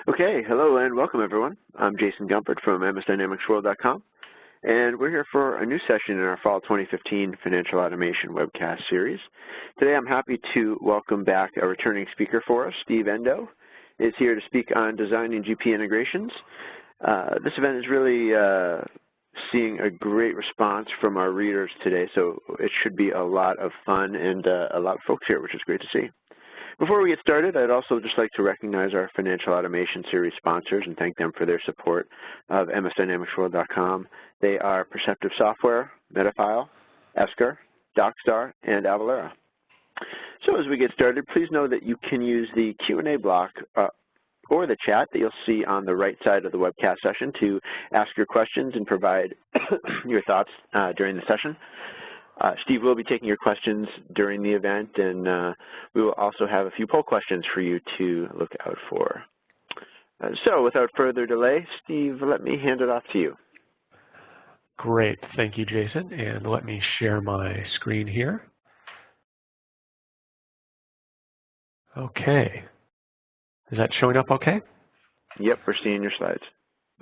Okay, hello and welcome everyone. I'm Jason Gumpert from MSDynamicsWorld.com, and we're here for a new session in our Fall 2015 Financial Automation webcast series. Today I'm happy to welcome back a returning speaker for us. Steve Endow is here to speak on designing GP integrations. This event is really seeing a great response from our readers today, so it should be a lot of fun and a lot of folks here, which is great to see. Before we get started, I'd also just like to recognize our Financial Automation Series sponsors and thank them for their support of MSDynamicsWorld.com. They are Perceptive Software, Metafile, Esker, DocStar, and Avalara. So as we get started, please know that you can use the Q&A block or the chat that you'll see on the right side of the webcast session to ask your questions and provide your thoughts during the session. Steve will be taking your questions during the event, and we will also have a few poll questions for you to look out for. So without further delay, Steve, let me hand it off to you. Great. Thank you, Jason. And let me share my screen here. Okay. Is that showing up okay? Yep, we're seeing your slides.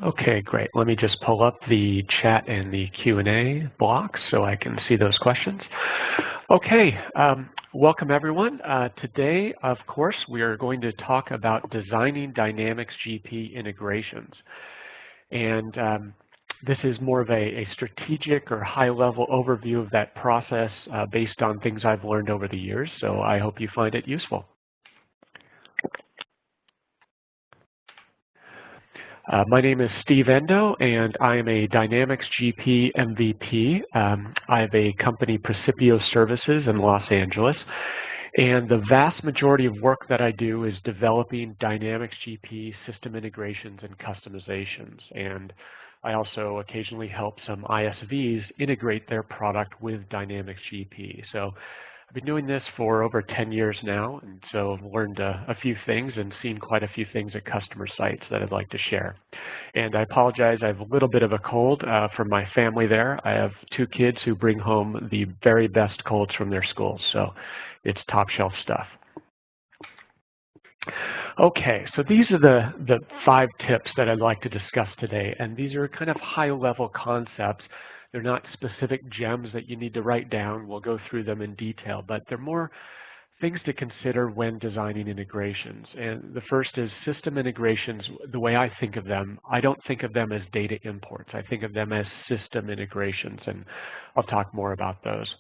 Okay, great. Let me just pull up the chat and the Q&A block so I can see those questions. Okay, welcome everyone. Today, of course, we are going to talk about designing Dynamics GP integrations. And this is more of a strategic or high-level overview of that process based on things I've learned over the years, so I hope you find it useful. My name is Steve Endow, and I am a Dynamics GP MVP. I have a company, Principio Services, in Los Angeles, and the vast majority of work that I do is developing Dynamics GP system integrations and customizations. And I also occasionally help some ISVs integrate their product with Dynamics GP. So I've been doing this for over 10 years now, and so I've learned a few things and seen quite a few things at customer sites that I'd like to share. And I apologize, I have a little bit of a cold from my family there. I have 2 kids who bring home the very best colds from their schools, so it's top shelf stuff. Okay, so these are the 5 tips that I'd like to discuss today, and these are kind of high-level concepts. They're not specific gems that you need to write down. We'll go through them in detail, but they're more things to consider when designing integrations. And the first is system integrations. The way I think of them, I don't think of them as data imports. I think of them as system integrations, and I'll talk more about those.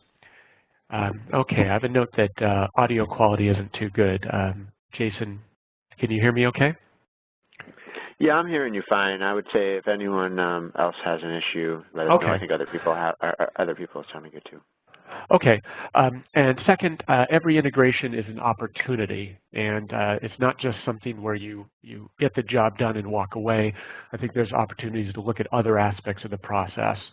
Okay, I have a note that audio quality isn't too good. Jason, can you hear me okay? Yeah, I'm hearing you fine. I would say if anyone else has an issue, let us know. I think other people are sounding good too. Okay, and second, every integration is an opportunity, and it's not just something where you get the job done and walk away. I think there's opportunities to look at other aspects of the process.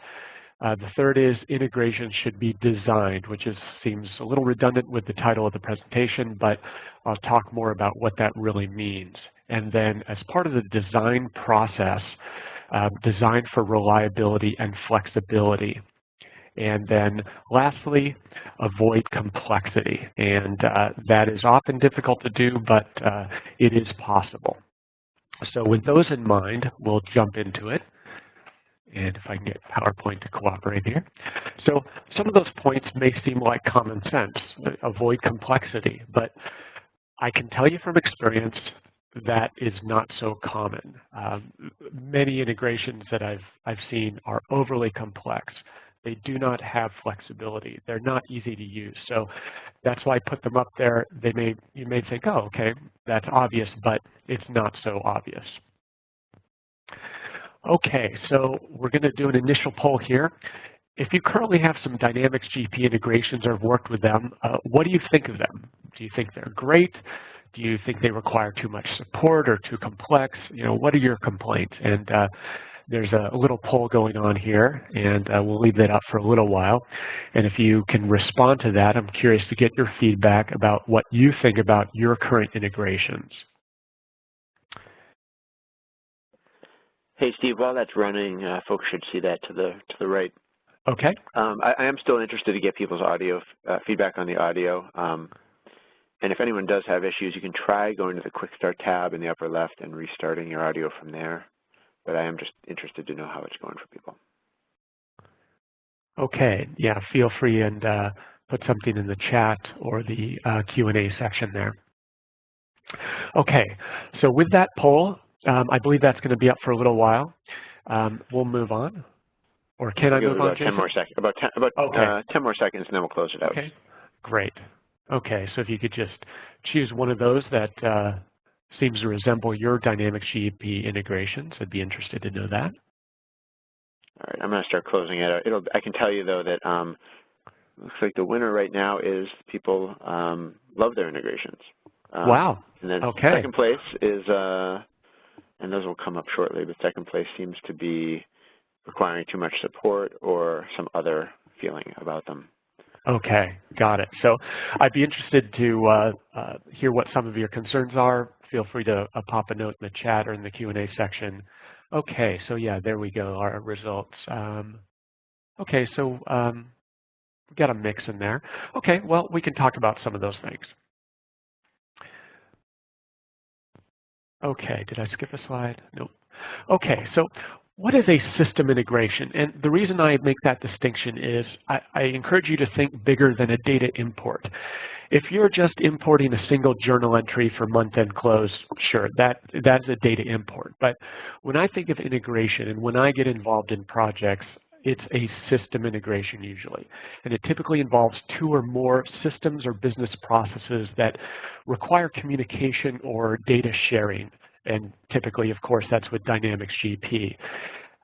The third is integration should be designed, which seems a little redundant with the title of the presentation, but I'll talk more about what that really means. And then as part of the design process, design for reliability and flexibility. And then lastly, avoid complexity. And that is often difficult to do, but it is possible. So with those in mind, we'll jump into it. And if I can get PowerPoint to cooperate here. So some of those points may seem like common sense, avoid complexity, but I can tell you from experience that is not so common. Many integrations that I've seen are overly complex. They do not have flexibility. They're not easy to use. So that's why I put them up there. You may think, oh, okay, that's obvious, but it's not so obvious. Okay, so we're going to do an initial poll here. If you currently have some Dynamics GP integrations or have worked with them, what do you think of them? Do you think they're great? Do you think they require too much support or too complex? You know, what are your complaints? And there's a little poll going on here, and we'll leave that up for a little while. And if you can respond to that, I'm curious to get your feedback about what you think about your current integrations. Hey, Steve, while that's running, folks should see that to the right. Okay. I am still interested to get people's audio feedback on the audio. And if anyone does have issues, you can try going to the Quick Start tab in the upper left and restarting your audio from there. But I am just interested to know how it's going for people. Okay, yeah, feel free and put something in the chat or the Q&A section there. Okay, so with that poll, I believe that's going to be up for a little while. We'll move on. Or can I move on, Jason? 10 more seconds. About 10 more seconds, and then we'll close it out. Okay, great. Okay, so if you could just choose one of those that seems to resemble your Dynamics GP integrations, I'd be interested to know that. All right, I'm going to start closing it out. I can tell you, though, that looks like the winner right now is people love their integrations. Wow. And then okay. Second place is, and those will come up shortly, but second place seems to be requiring too much support or some other feeling about them. Okay, got it. So I'd be interested to hear what some of your concerns are. Feel free to pop a note in the chat or in the Q&A section. Okay, so yeah, there we go, our results. Okay, so we've got a mix in there. Okay, well, we can talk about some of those things. Okay, did I skip a slide? Nope. Okay, so what is a system integration? And the reason I make that distinction is I encourage you to think bigger than a data import. If you're just importing a single journal entry for month-end close, sure, that's a data import. But when I think of integration and when I get involved in projects, it's a system integration usually. And it typically involves two or more systems or business processes that require communication or data sharing. And typically, of course, that's with Dynamics GP.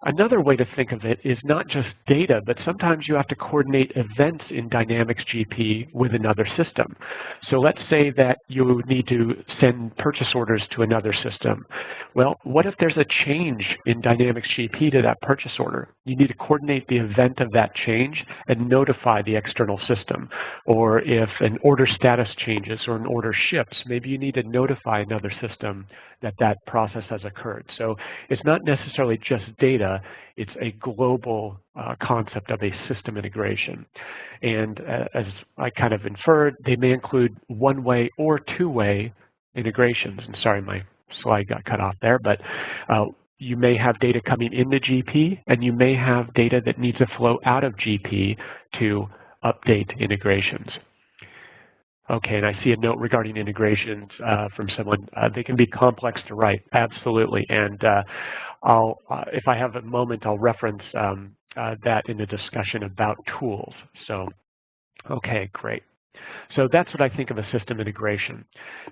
Another way to think of it is not just data, but sometimes you have to coordinate events in Dynamics GP with another system. So let's say that you need to send purchase orders to another system. Well, what if there's a change in Dynamics GP to that purchase order? You need to coordinate the event of that change and notify the external system. Or if an order status changes or an order ships, maybe you need to notify another system that that process has occurred. So it's not necessarily just data, it's a global concept of a system integration. And as I kind of inferred, they may include one-way or two-way integrations. And sorry, my slide got cut off there, but you may have data coming into GP, and you may have data that needs to flow out of GP to update integrations. Okay, and I see a note regarding integrations from someone. They can be complex to write, absolutely. And if I have a moment, I'll reference that in the discussion about tools. So, okay, great. So that's what I think of a system integration.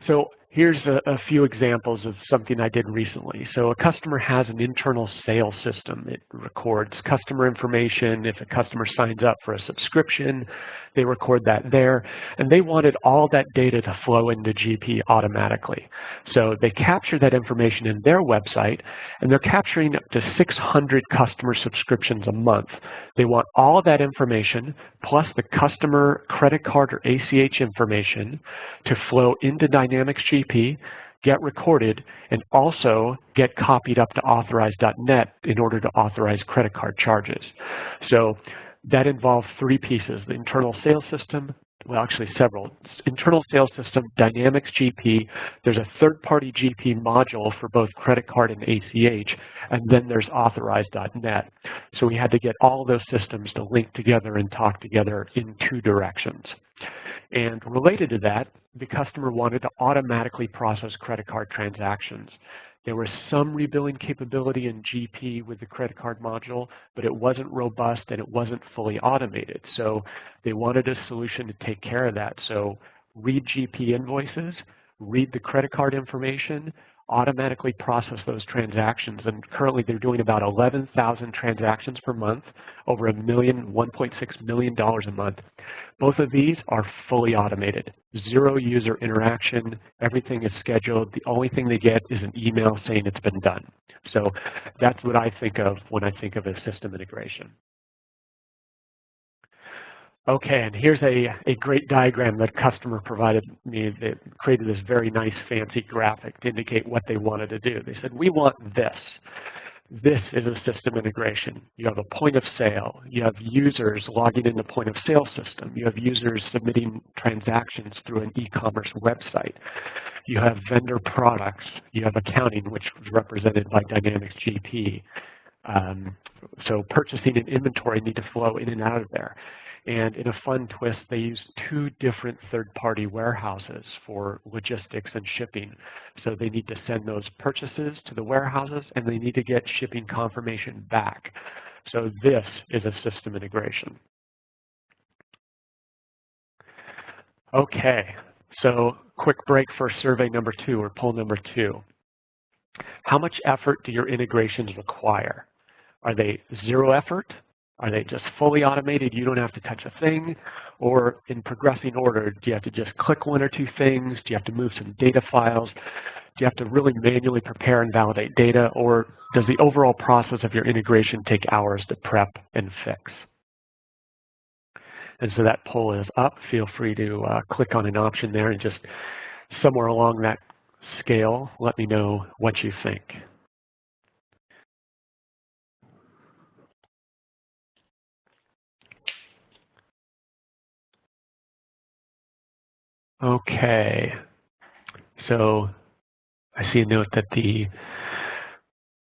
So here's a few examples of something I did recently. So a customer has an internal sales system. It records customer information. If a customer signs up for a subscription, they record that there. And they wanted all that data to flow into GP automatically. So they capture that information in their website, and they're capturing up to 600 customer subscriptions a month. They want all of that information, plus the customer credit card or ACH information, to flow into Dynamics GP, get recorded, and also get copied up to authorize.net in order to authorize credit card charges. So that involved three pieces: the internal sales system, well, actually several. Internal sales system, Dynamics GP, there's a third-party GP module for both credit card and ACH, and then there's authorize.net. So we had to get all those systems to link together and talk together in two directions. And related to that, the customer wanted to automatically process credit card transactions. There was some rebilling capability in GP with the credit card module, but it wasn't robust and it wasn't fully automated. So they wanted a solution to take care of that. So read GP invoices, read the credit card information, automatically process those transactions. And currently they're doing about 11,000 transactions per month, over $1.6 million a month. Both of these are fully automated. Zero user interaction. Everything is scheduled. The only thing they get is an email saying it's been done. So that's what I think of when I think of a system integration. Okay, and here's a great diagram that a customer provided me that created this very nice fancy graphic to indicate what they wanted to do. They said, we want this. This is a system integration. You have a point of sale. You have users logging in the point of sale system. You have users submitting transactions through an e-commerce website. You have vendor products. You have accounting, which is represented by Dynamics GP. So purchasing and inventory need to flow in and out of there. And in a fun twist, they use two different third-party warehouses for logistics and shipping. So they need to send those purchases to the warehouses, and they need to get shipping confirmation back. So this is a system integration. Okay, so quick break for survey number 2 or poll number 2. How much effort do your integrations require? Are they zero effort? Are they just fully automated? You don't have to touch a thing? Or in progressing order, do you have to just click one or two things? Do you have to move some data files? Do you have to really manually prepare and validate data? Or does the overall process of your integration take hours to prep and fix? And so that poll is up. Feel free to click on an option there and just somewhere along that scale, let me know what you think. Okay, so I see a note that the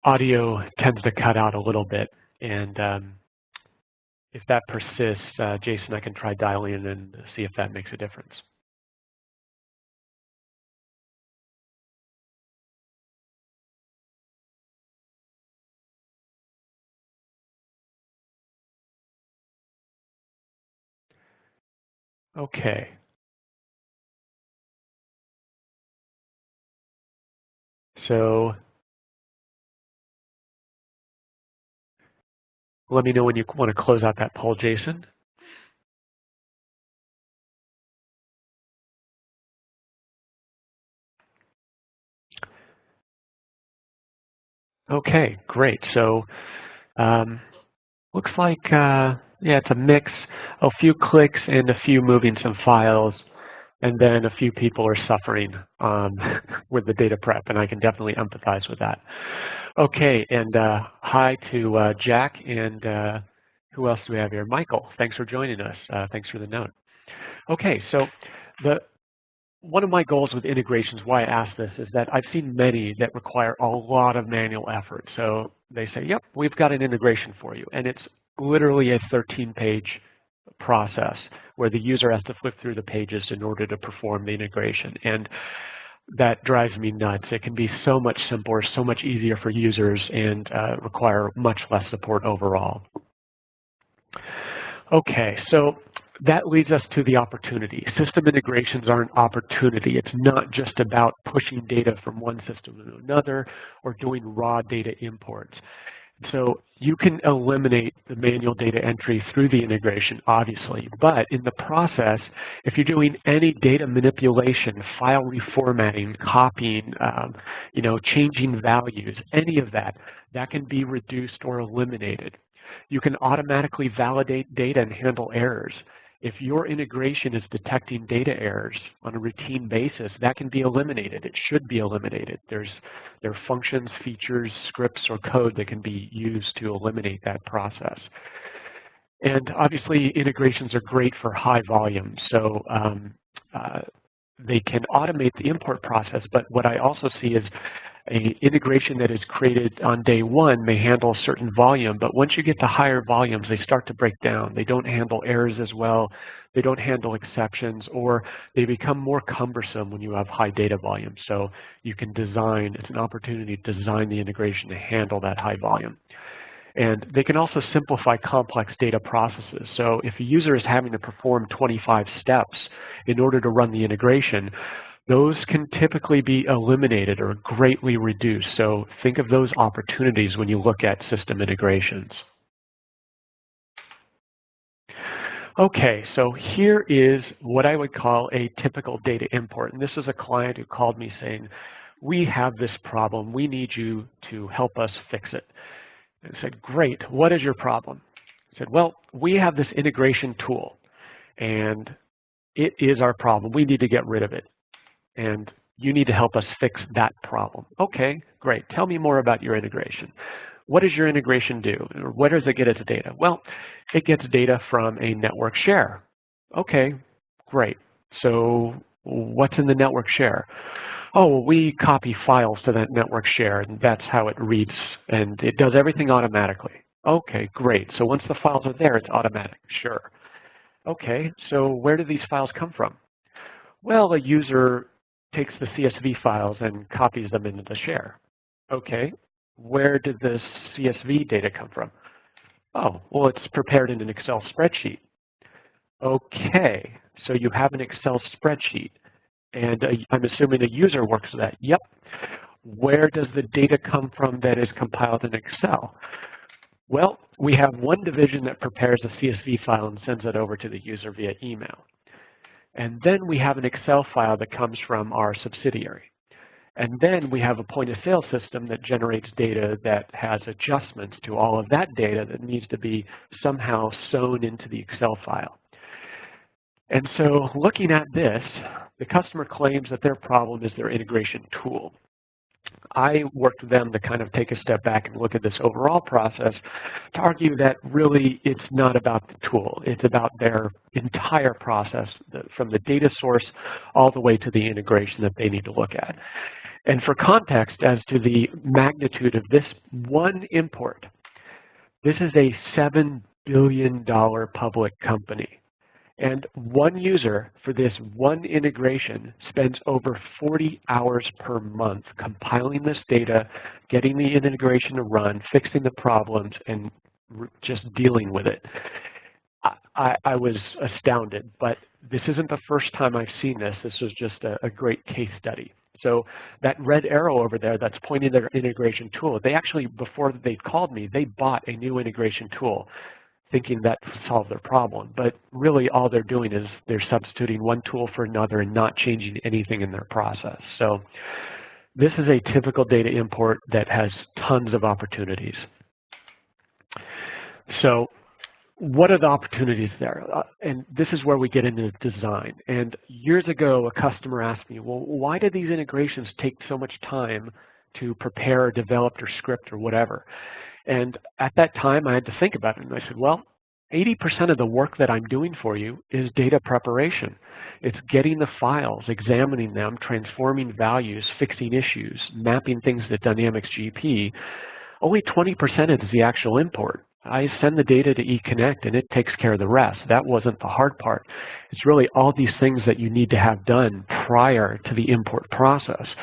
audio tends to cut out a little bit, and if that persists, Jason, I can try dialing in and see if that makes a difference. Okay. So let me know when you want to close out that poll, Jason. Okay, great. So looks like, yeah, it's a mix, a few clicks and a few moving some files, and then a few people are suffering with the data prep, and I can definitely empathize with that. Okay, and hi to Jack, and who else do we have here? Michael, thanks for joining us. Thanks for the note. Okay, so one of my goals with integrations, why I ask this, is that I've seen many that require a lot of manual effort. So they say, yep, we've got an integration for you. And it's literally a 13-page process where the user has to flip through the pages in order to perform the integration. And that drives me nuts. It can be so much simpler, so much easier for users, and require much less support overall. Okay, so that leads us to the opportunity. System integrations are an opportunity. It's not just about pushing data from one system to another or doing raw data imports. So you can eliminate the manual data entry through the integration, obviously, but in the process, if you're doing any data manipulation, file reformatting, copying, changing values, any of that, that can be reduced or eliminated. You can automatically validate data and handle errors. If your integration is detecting data errors on a routine basis, that can be eliminated. It should be eliminated. There are functions, features, scripts, or code that can be used to eliminate that process. And obviously, integrations are great for high volume. So they can automate the import process, but what I also see is an integration that is created on day one may handle a certain volume, but once you get to higher volumes, they start to break down. They don't handle errors as well. They don't handle exceptions, or they become more cumbersome when you have high data volume. So you can design, it's an opportunity to design the integration to handle that high volume. And they can also simplify complex data processes. So if a user is having to perform 25 steps in order to run the integration, those can typically be eliminated or greatly reduced. So think of those opportunities when you look at system integrations. Okay, so here is what I would call a typical data import. And this is a client who called me saying, we have this problem. We need you to help us fix it. And I said, great, what is your problem? I said, well, we have this integration tool, and it is our problem. We need to get rid of it, and you need to help us fix that problem. Okay, great. Tell me more about your integration. what does your integration do? Or where does it get its data? Well, it gets data from a network share. Okay, great. So what's in the network share? Oh, well, we copy files to that network share, and that's how it reads, and it does everything automatically. Okay, great. So once the files are there, it's automatic. Sure. Okay, so where do these files come from? Well, a user takes the CSV files and copies them into the share. Okay, where did the CSV data come from? Oh, well, it's prepared in an Excel spreadsheet. Okay, so you have an Excel spreadsheet, and I'm assuming a user works with that. Yep. Where does the data come from that is compiled in Excel? Well, we have one division that prepares a CSV file and sends it over to the user via email. And then we have an Excel file that comes from our subsidiary. And then we have a point-of-sale system that generates data that has adjustments to all of that data that needs to be somehow sewn into the Excel file. And so looking at this, the customer claims that their problem is their integration tool. I worked with them to kind of take a step back and look at this overall process to argue that really it's not about the tool. It's about their entire process from the data source all the way to the integration that they need to look at. And for context as to the magnitude of this one import, this is a $7 billion public company. And one user for this one integration spends over 40 hours per month compiling this data, getting the integration to run, fixing the problems, and just dealing with it. I was astounded, but this isn't the first time I've seen this. This was just a great case study. So that red arrow over there that's pointing their integration tool, they actually, before they called me, they bought a new integration tool thinking that would solve their problem. But really all they're doing is they're substituting one tool for another and not changing anything in their process. So this is a typical data import that has tons of opportunities. So what are the opportunities there? And this is where we get into design. And years ago, a customer asked me, well, why do these integrations take so much time to prepare or develop or script or whatever? And at that time, I had to think about it. And I said, well, 80% of the work that I'm doing for you is data preparation. It's getting the files, examining them, transforming values, fixing issues, mapping things to Dynamics GP. Only 20% is the actual import. I send the data to eConnect and it takes care of the rest. That wasn't the hard part. It's really all these things that you need to have done prior to the import process.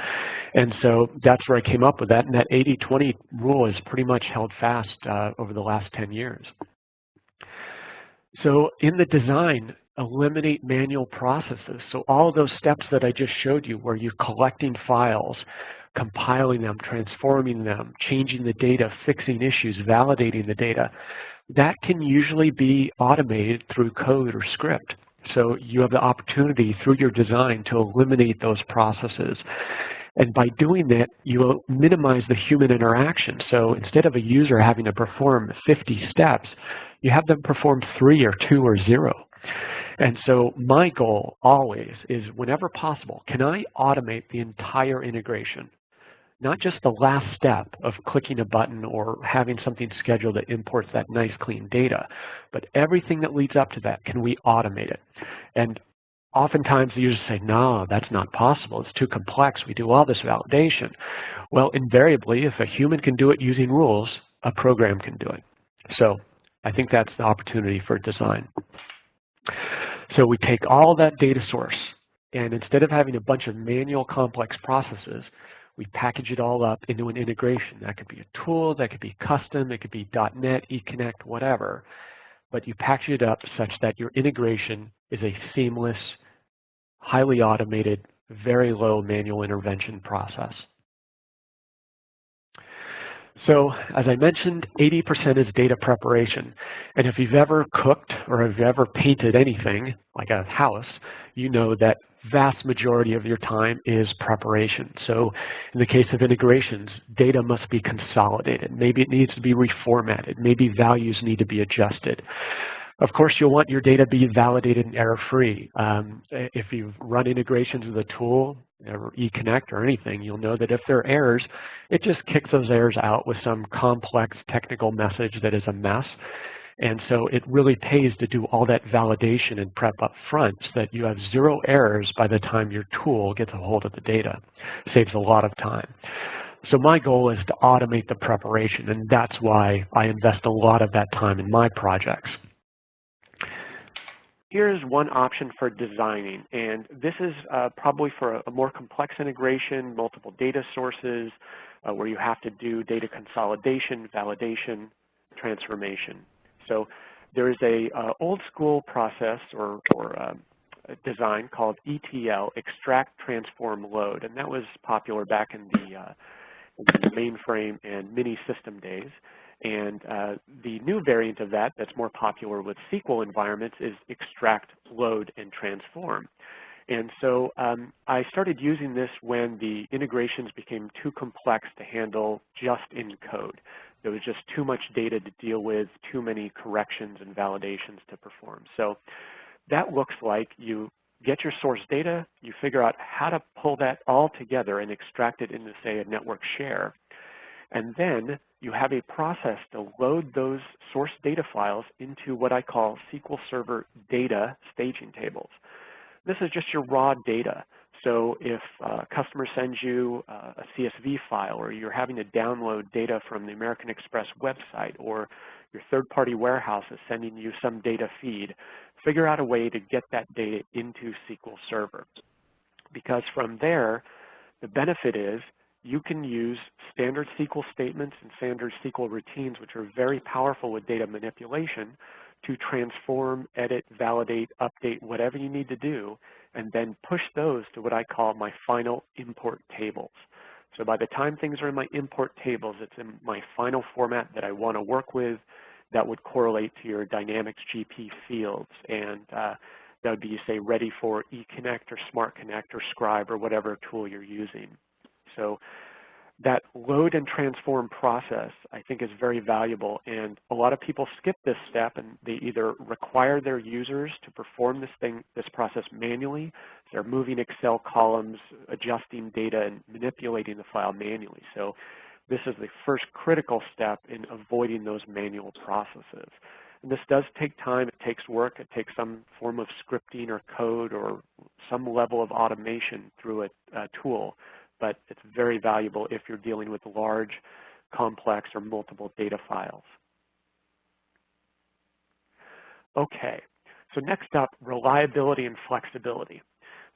And so that's where I came up with that. And that 80-20 rule is pretty much held fast over the last 10 years. So in the design, eliminate manual processes. So all of those steps that I just showed you where you're collecting files, compiling them, transforming them, changing the data, fixing issues, validating the data, that can usually be automated through code or script. So you have the opportunity through your design to eliminate those processes. And by doing that, you minimize the human interaction. So instead of a user having to perform 50 steps, you have them perform 3 or 2 or 0. And so my goal always is, whenever possible, can I automate the entire integration? Not just the last step of clicking a button or having something scheduled that imports that nice clean data, but everything that leads up to that, can we automate it? And oftentimes the users say, no, that's not possible. It's too complex. We do all this validation. Well, invariably, if a human can do it using rules, a program can do it. So I think that's the opportunity for design. So we take all that data source, and instead of having a bunch of manual complex processes, we package it all up into an integration. That could be a tool, that could be custom, it could be .NET, eConnect, whatever. But you package it up such that your integration is a seamless, highly automated, very low manual intervention process. So as I mentioned, 80% is data preparation. And if you've ever cooked or if you've ever painted anything, like a house, you know that vast majority of your time is preparation. So in the case of integrations, data must be consolidated. Maybe it needs to be reformatted. Maybe values need to be adjusted. Of course, you'll want your data to be validated and error-free. If you run integrations with a tool, or eConnect or anything, you'll know that if there are errors, it just kicks those errors out with some complex technical message that is a mess. And so it really pays to do all that validation and prep up front so that you have zero errors by the time your tool gets a hold of the data. Saves a lot of time. So my goal is to automate the preparation, and that's why I invest a lot of that time in my projects. Here's one option for designing, and this is probably for a more complex integration, multiple data sources, where you have to do data consolidation, validation, transformation. So there is a old school process or design called ETL, extract, transform, load, and that was popular back in the mainframe and mini system days. And the new variant of that that's more popular with SQL environments is extract, load, and transform. And so I started using this when the integrations became too complex to handle just in code. There was just too much data to deal with, too many corrections and validations to perform. So that looks like you get your source data, you figure out how to pull that all together and extract it into, say, a network share. And then you have a process to load those source data files into what I call SQL Server data staging tables. This is just your raw data. So if a customer sends you a CSV file, or you're having to download data from the American Express website, or your third-party warehouse is sending you some data feed, figure out a way to get that data into SQL Server. Because from there, the benefit is you can use standard SQL statements and standard SQL routines, which are very powerful with data manipulation, to transform, edit, validate, update, whatever you need to do, and then push those to what I call my final import tables. So by the time things are in my import tables, it's in my final format that I want to work with that would correlate to your Dynamics GP fields. And that would be, say, ready for eConnect or Smart Connect or Scribe or whatever tool you're using. So that load and transform process, I think, is very valuable, and a lot of people skip this step, and they either require their users to perform this process manually. So they're moving Excel columns, adjusting data, and manipulating the file manually. So this is the first critical step in avoiding those manual processes. And this does take time, it takes work, it takes some form of scripting or code or some level of automation through a tool, but it's very valuable if you're dealing with large, complex, or multiple data files. Okay, so next up, reliability and flexibility.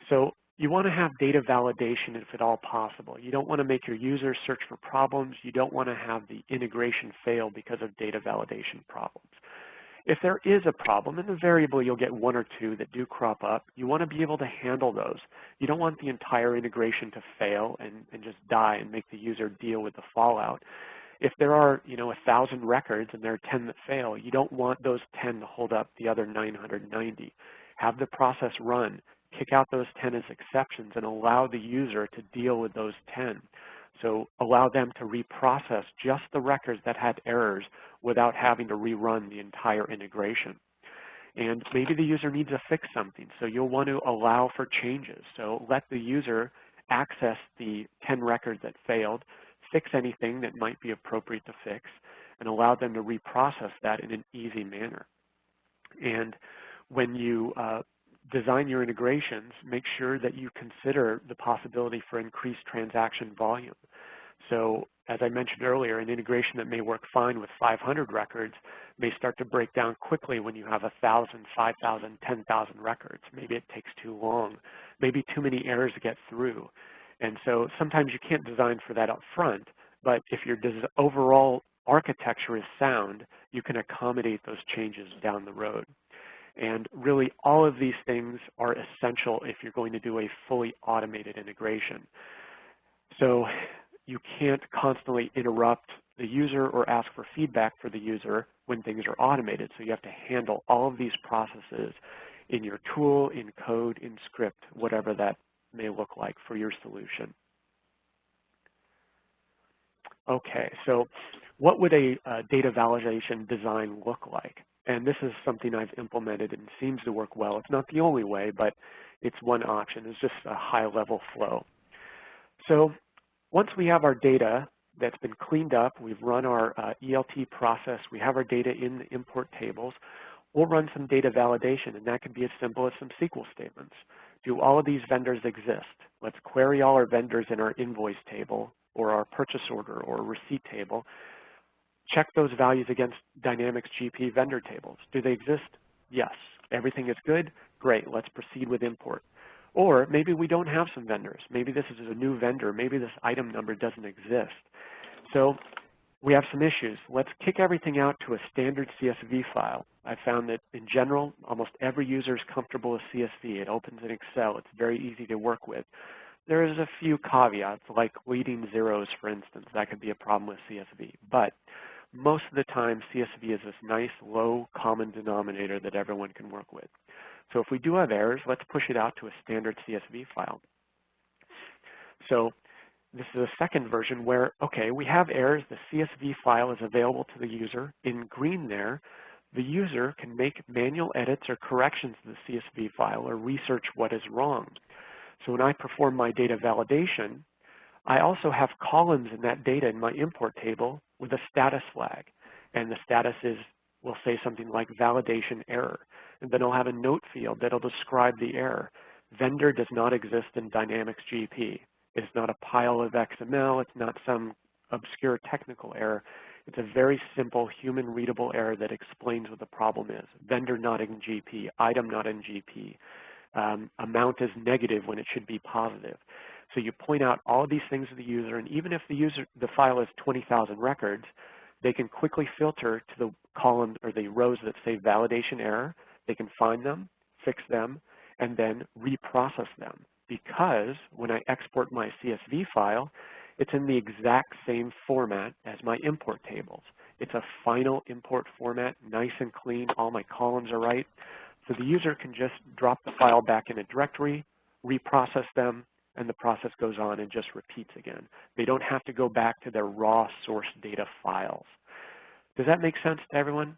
So you want to have data validation if at all possible. You don't want to make your users search for problems. You don't want to have the integration fail because of data validation problems. If there is a problem, and invariably you'll get one or two that do crop up, you want to be able to handle those. You don't want the entire integration to fail and just die and make the user deal with the fallout. If there are, 1,000 records and there are 10 that fail, you don't want those 10 to hold up the other 990. Have the process run, kick out those 10 as exceptions, and allow the user to deal with those 10. So allow them to reprocess just the records that had errors without having to rerun the entire integration. And maybe the user needs to fix something, so you'll want to allow for changes. So let the user access the 10 records that failed, fix anything that might be appropriate to fix, and allow them to reprocess that in an easy manner. And when you design your integrations, make sure that you consider the possibility for increased transaction volume. So as I mentioned earlier, an integration that may work fine with 500 records may start to break down quickly when you have 1,000, 5,000, 10,000 records. Maybe it takes too long. Maybe too many errors get through. And so sometimes you can't design for that up front, but if your overall architecture is sound, you can accommodate those changes down the road. And really, all of these things are essential if you're going to do a fully automated integration. So you can't constantly interrupt the user or ask for feedback for the user when things are automated. So you have to handle all of these processes in your tool, in code, in script, whatever that may look like for your solution. Okay, so what would a data validation design look like? And this is something I've implemented and seems to work well. It's not the only way, but it's one option. It's just a high-level flow. So once we have our data that's been cleaned up, we've run our ELT process, we have our data in the import tables, we'll run some data validation, and that can be as simple as some SQL statements. Do all of these vendors exist? Let's query all our vendors in our invoice table or our purchase order or receipt table. Check those values against Dynamics GP vendor tables. Do they exist? Yes. Everything is good? Great. Let's proceed with import. Or maybe we don't have some vendors. Maybe this is a new vendor. Maybe this item number doesn't exist. So we have some issues. Let's kick everything out to a standard CSV file. I found that in general, almost every user is comfortable with CSV. It opens in Excel. It's very easy to work with. There is a few caveats, like leading zeros, for instance. That could be a problem with CSV. But most of the time, CSV is this nice, low common denominator that everyone can work with. So if we do have errors, let's push it out to a standard CSV file. So this is a second version where, okay, we have errors. The CSV file is available to the user. In green there, the user can make manual edits or corrections to the CSV file or research what is wrong. So when I perform my data validation, I also have columns in that data in my import table with a status flag. And the status will say something like validation error. And then I'll have a note field that'll describe the error. Vendor does not exist in Dynamics GP. It's not a pile of XML. It's not some obscure technical error. It's a very simple human readable error that explains what the problem is. Vendor not in GP, item not in GP. Amount is negative when it should be positive. So you point out all of these things to the user, and even if the file is 20,000 records, they can quickly filter to the column or the rows that say validation error. They can find them, fix them, and then reprocess them. Because when I export my CSV file, it's in the exact same format as my import tables. It's a final import format, nice and clean. All my columns are right. So the user can just drop the file back in a directory, reprocess them, and the process goes on and just repeats again. They don't have to go back to their raw source data files. Does that make sense to everyone?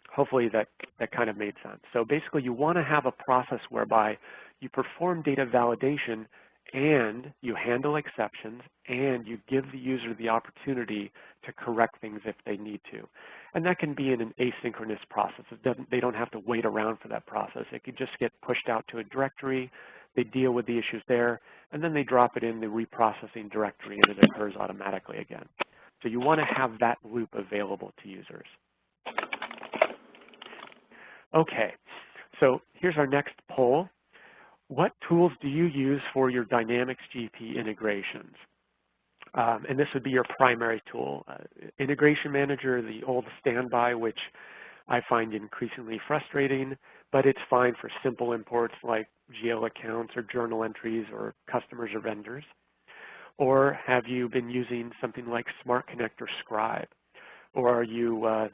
Hopefully that kind of made sense. So basically you want to have a process whereby you perform data validation and you handle exceptions and you give the user the opportunity to correct things if they need to. And that can be in an asynchronous process. They don't have to wait around for that process. It could just get pushed out to a directory. They deal with the issues there, and then they drop it in the reprocessing directory and it occurs automatically again. So you want to have that loop available to users. Okay, so here's our next poll. What tools do you use for your Dynamics GP integrations? And this would be your primary tool. Integration Manager, the old standby, which I find increasingly frustrating, but it's fine for simple imports like GL accounts or journal entries or customers or vendors. Or have you been using something like Smart Connect or Scribe? Or are you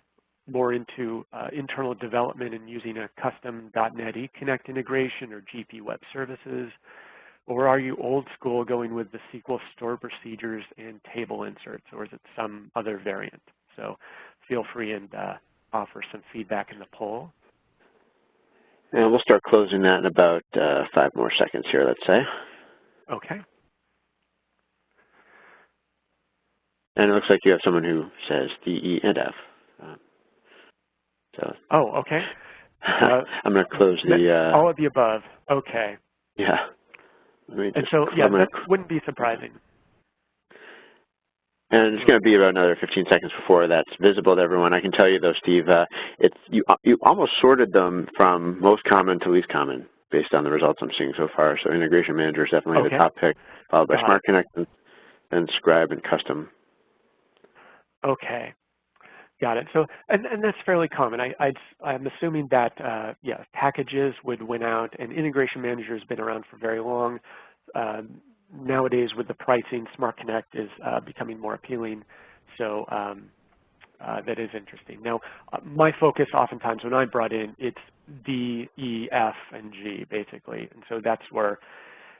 more into internal development and using a custom .NET eConnect integration or GP Web Services? Or are you old school going with the SQL store procedures and table inserts, or is it some other variant? So feel free and offer some feedback in the poll. And we'll start closing that in about 5 more seconds here, let's say. Okay. And it looks like you have someone who says D, E, and F. Oh, okay. I'm going to close the... all of the above. Okay. Yeah. And so, yeah, that wouldn't be surprising. And it's going to be about another 15 seconds before that's visible to everyone. I can tell you, though, Steve, you almost sorted them from most common to least common based on the results I'm seeing so far. So Integration Manager is definitely the top pick, followed by Smart Connect, and Scribe and Custom. Okay. Got it. So, and that's fairly common. I'm assuming that, yeah, packages would win out, and Integration Manager has been around for very long. Nowadays, with the pricing, Smart Connect is becoming more appealing. So that is interesting. Now, my focus oftentimes when I brought in, it's D, E, F, and G, basically. And so that's where,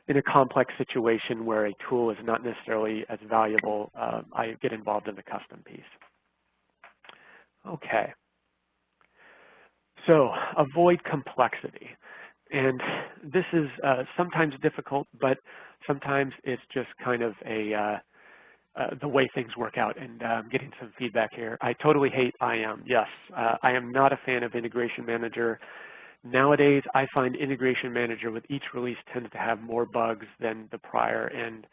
in a complex situation where a tool is not necessarily as valuable, I get involved in the custom piece. Okay. So avoid complexity. And this is sometimes difficult, but sometimes it's just kind of the way things work out. And I'm getting some feedback here. I totally hate IAM. Yes, I am not a fan of Integration Manager. Nowadays, I find Integration Manager with each release tends to have more bugs than the prior, and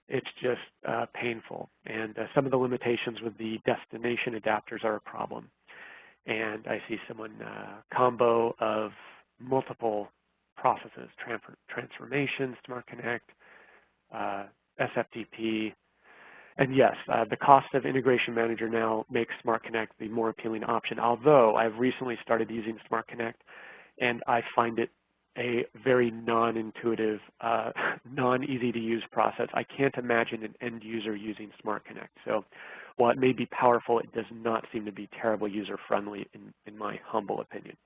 it's just painful. And some of the limitations with the destination adapters are a problem. And I see someone combo of multiple processes, transformation, Smart Connect, SFTP. And yes, the cost of Integration Manager now makes Smart Connect the more appealing option, although I've recently started using Smart Connect, and I find it a very non-intuitive, non-easy-to-use process. I can't imagine an end user using Smart Connect. So while it may be powerful, it does not seem to be terribly user-friendly in my humble opinion.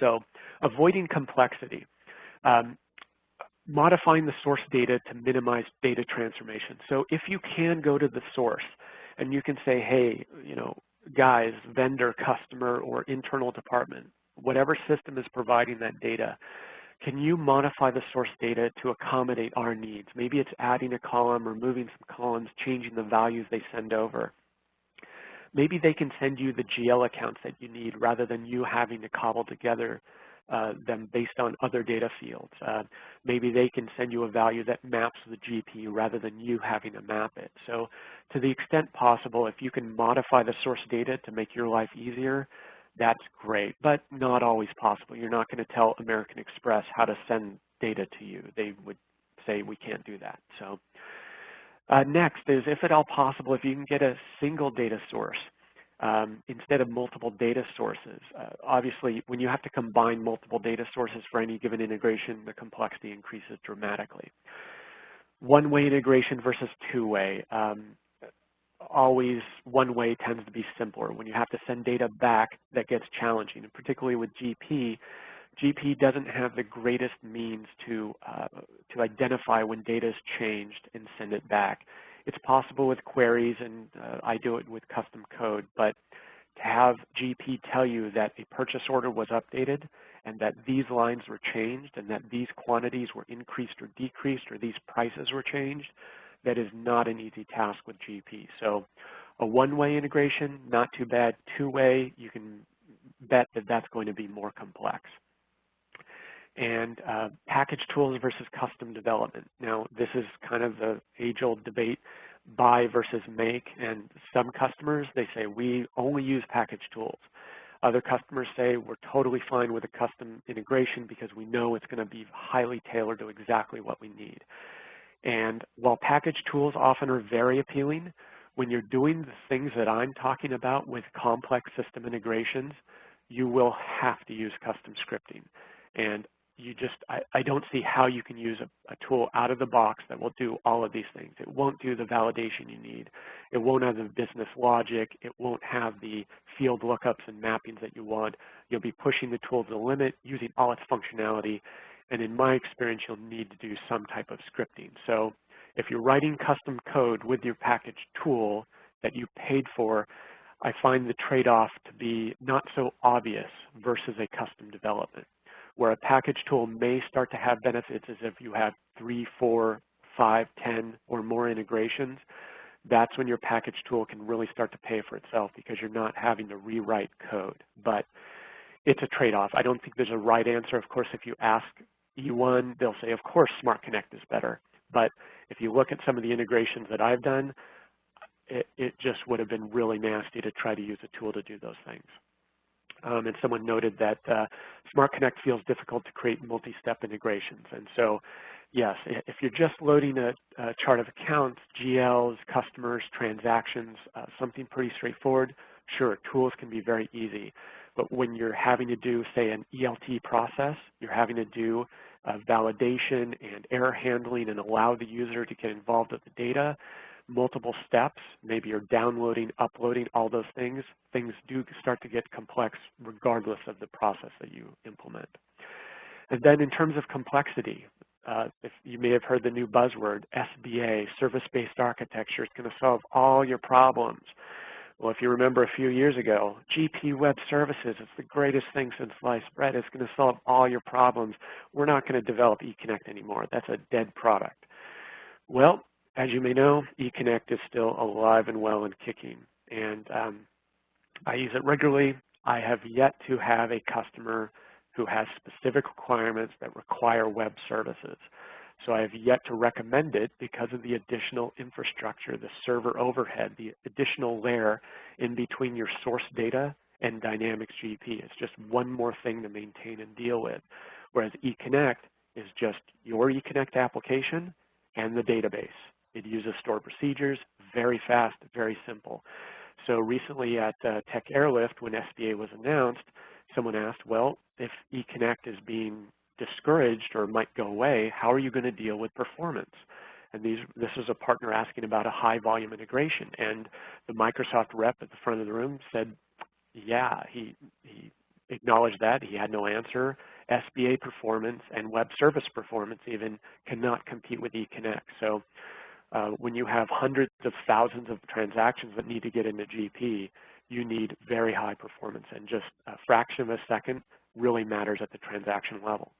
So avoiding complexity. Modifying the source data to minimize data transformation. So if you can go to the source and you can say, hey, guys, vendor, customer, or internal department, whatever system is providing that data, can you modify the source data to accommodate our needs? Maybe it's adding a column, removing some columns, changing the values they send over. Maybe they can send you the GL accounts that you need rather than you having to cobble together them based on other data fields. Maybe they can send you a value that maps the GP rather than you having to map it. So to the extent possible, if you can modify the source data to make your life easier, that's great, but not always possible. You're not going to tell American Express how to send data to you. They would say we can't do that. So next is, if at all possible, if you can get a single data source instead of multiple data sources. Obviously, when you have to combine multiple data sources for any given integration, the complexity increases dramatically. One-way integration versus two-way. Always one-way tends to be simpler. When you have to send data back, that gets challenging, and particularly with GP, GP doesn't have the greatest means to identify when data is changed and send it back. It's possible with queries, and I do it with custom code, but to have GP tell you that a purchase order was updated and that these lines were changed and that these quantities were increased or decreased or these prices were changed, that is not an easy task with GP. So a one-way integration, not too bad. Two-way, you can bet that that's going to be more complex. And package tools versus custom development. Now, this is kind of the age-old debate, buy versus make, and some customers, they say, we only use package tools. Other customers say, we're totally fine with a custom integration because we know it's going to be highly tailored to exactly what we need. And while package tools often are very appealing, when you're doing the things that I'm talking about with complex system integrations, you will have to use custom scripting. And I don't see how you can use a tool out of the box that will do all of these things. It won't do the validation you need. It won't have the business logic. It won't have the field lookups and mappings that you want. You'll be pushing the tool to the limit, using all its functionality. And in my experience, you'll need to do some type of scripting. So if you're writing custom code with your package tool that you paid for, I find the trade-off to be not so obvious versus a custom development, where a package tool may start to have benefits as if you have 3, 4, 5, 10, or more integrations. That's when your package tool can really start to pay for itself because you're not having to rewrite code. But it's a trade-off. I don't think there's a right answer. Of course, if you ask E1, they'll say, of course, Smart Connect is better. But if you look at some of the integrations that I've done, it just would have been really nasty to try to use a tool to do those things. And someone noted that Smart Connect feels difficult to create multi-step integrations. And so, yes, if you're just loading a chart of accounts, GLs, customers, transactions, something pretty straightforward, sure, tools can be very easy. But when you're having to do, say, an ELT process, you're having to do validation and error handling and allow the user to get involved with the data, multiple steps, maybe you're downloading, uploading, all those things do start to get complex regardless of the process that you implement. And then in terms of complexity, if you may have heard the new buzzword, SBA, service-based architecture, is going to solve all your problems. Well, if you remember a few years ago, GP Web Services is the greatest thing since sliced bread. It's going to solve all your problems. We're not going to develop eConnect anymore. That's a dead product. Well, as you may know, eConnect is still alive and well and kicking, and I use it regularly. I have yet to have a customer who has specific requirements that require web services. So I have yet to recommend it because of the additional infrastructure, the server overhead, the additional layer in between your source data and Dynamics GP. It's just one more thing to maintain and deal with. Whereas eConnect is just your eConnect application and the database. It uses stored procedures, very fast, very simple. So recently at Tech Airlift, when SBA was announced, someone asked, well, if eConnect is being discouraged or might go away, how are you going to deal with performance? And this is a partner asking about a high volume integration. And the Microsoft rep at the front of the room said, yeah, he acknowledged that. He had no answer. SBA performance and web service performance even cannot compete with eConnect. So when you have hundreds of thousands of transactions that need to get into GP, you need very high performance, and just a fraction of a second really matters at the transaction level.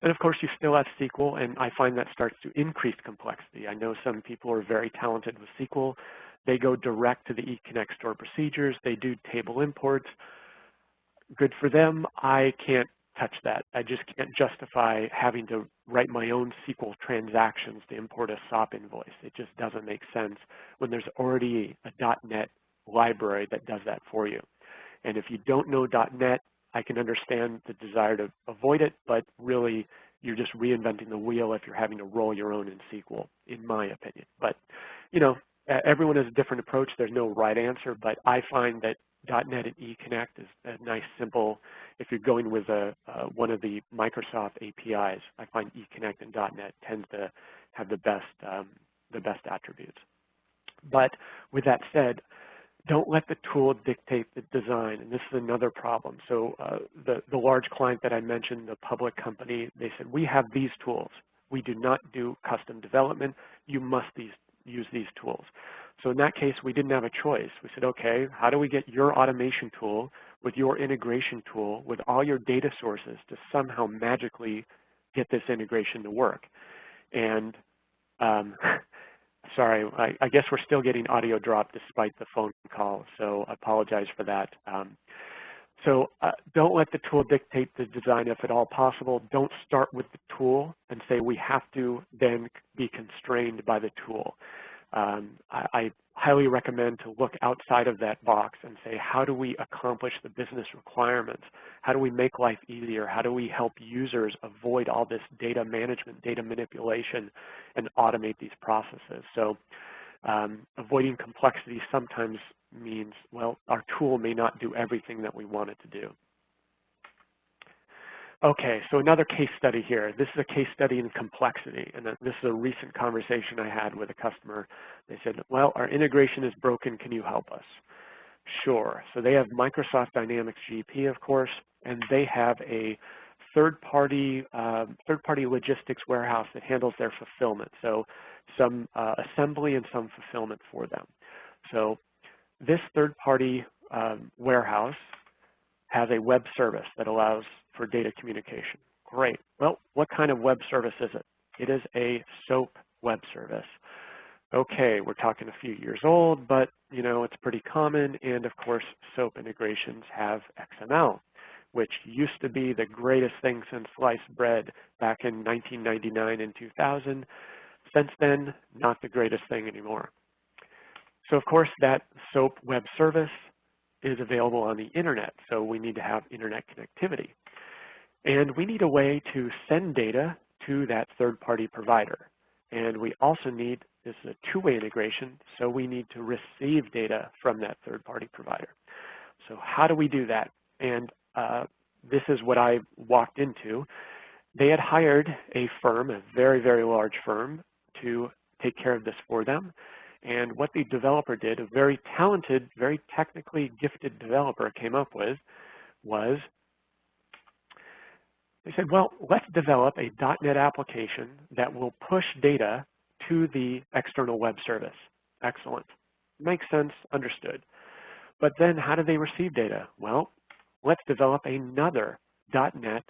And of course, you still have SQL, and I find that starts to increase complexity. I know some people are very talented with SQL. They go direct to the eConnect store procedures. They do table imports. Good for them. I can't touch that. I just can't justify having to write my own SQL transactions to import a SOP invoice. It just doesn't make sense when there's already a .NET library that does that for you. And if you don't know .NET, I can understand the desire to avoid it, but really you're just reinventing the wheel if you're having to roll your own in SQL, in my opinion. But, you know, everyone has a different approach. There's no right answer, but I find that .NET and eConnect is a nice, simple, if you're going with one of the Microsoft APIs, I find eConnect and .NET tends to have the best attributes. But with that said, don't let the tool dictate the design, and this is another problem. So the large client that I mentioned, the public company, they said, we have these tools. We do not do custom development. You must use these tools. So in that case, we didn't have a choice. We said, okay, how do we get your automation tool with your integration tool with all your data sources to somehow magically get this integration to work? And sorry, I guess we're still getting audio drop despite the phone call, so I apologize for that. So don't let the tool dictate the design if at all possible. Don't start with the tool and say we have to then be constrained by the tool. I highly recommend to look outside of that box and say, how do we accomplish the business requirements? How do we make life easier? How do we help users avoid all this data management, data manipulation, and automate these processes? So avoiding complexity sometimes means, well, our tool may not do everything that we want it to do. Okay, so another case study here. This is a case study in complexity, and this is a recent conversation I had with a customer. They said, well, our integration is broken. Can you help us? Sure. So they have Microsoft Dynamics GP, of course, and they have a third-party logistics warehouse that handles their fulfillment, so some assembly and some fulfillment for them. So this third-party warehouse has a web service that allows for data communication. Great. Well, what kind of web service is it? It is a SOAP web service. Okay, we're talking a few years old, but you know it's pretty common, and of course SOAP integrations have XML, which used to be the greatest thing since sliced bread back in 1999 and 2000. Since then, not the greatest thing anymore. So of course that SOAP web service is available on the internet, so we need to have internet connectivity. And we need a way to send data to that third-party provider. And we also need, this is a two-way integration, so we need to receive data from that third-party provider. So how do we do that? And this is what I walked into. They had hired a firm, a very, very large firm, to take care of this for them. And what the developer did, a very talented, very technically gifted developer came up with was, they said, well, let's develop a .NET application that will push data to the external web service. Excellent. Makes sense, understood. But then how do they receive data? Well, let's develop another .NET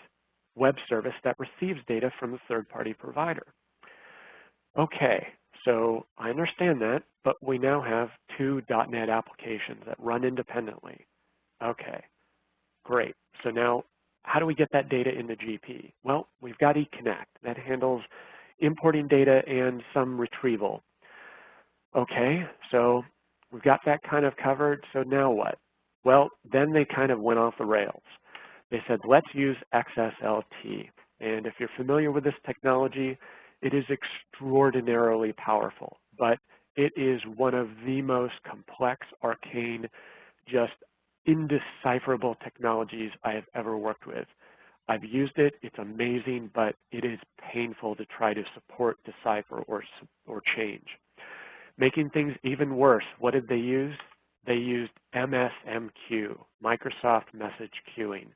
web service that receives data from the third-party provider. Okay, so I understand that, but we now have two .NET applications that run independently. Okay, great. So now, how do we get that data into GP? Well, we've got eConnect that handles importing data and some retrieval. Okay, so we've got that kind of covered, so now what? Well, then they kind of went off the rails. They said, let's use XSLT. And if you're familiar with this technology, it is extraordinarily powerful, but it is one of the most complex, arcane, just indecipherable technologies I have ever worked with. I've used it, it's amazing, but it is painful to try to support, decipher, or change. Making things even worse, what did they use? They used MSMQ, Microsoft Message Queuing.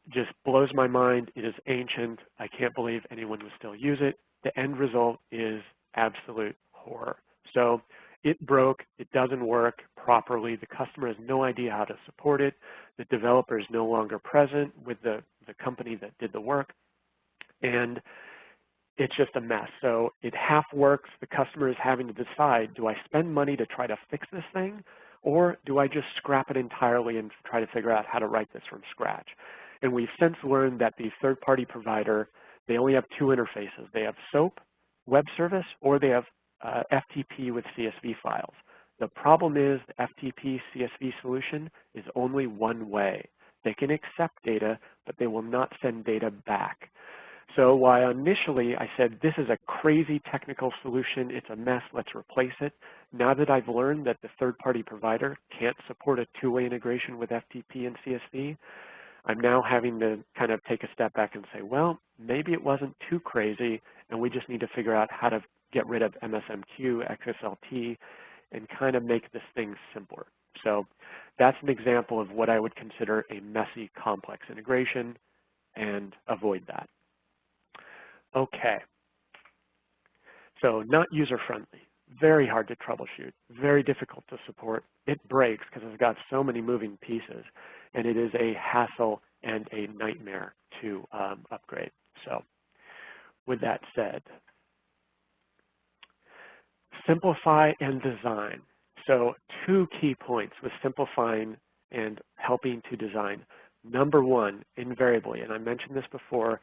Just blows my mind. It is ancient. I can't believe anyone would still use it. The end result is absolute horror. So it broke. It doesn't work properly. The customer has no idea how to support it. The developer is no longer present with the company that did the work. And it's just a mess. So it half works. The customer is having to decide, do I spend money to try to fix this thing, or do I just scrap it entirely and try to figure out how to write this from scratch? And we've since learned that the third-party provider, they only have two interfaces. They have SOAP, web service, or they have FTP with CSV files. The problem is the FTP CSV solution is only one way. They can accept data, but they will not send data back. So while initially I said, this is a crazy technical solution, it's a mess, let's replace it, now that I've learned that the third-party provider can't support a two-way integration with FTP and CSV, I'm now having to kind of take a step back and say, well, maybe it wasn't too crazy, and we just need to figure out how to get rid of MSMQ, XSLT, and kind of make this thing simpler. So that's an example of what I would consider a messy, complex integration, and avoid that. Okay, so not user-friendly, very hard to troubleshoot, very difficult to support. It breaks because it's got so many moving pieces, and it is a hassle and a nightmare to upgrade. So with that said, simplify and design. So two key points with simplifying and helping to design. Number one, invariably, and I mentioned this before,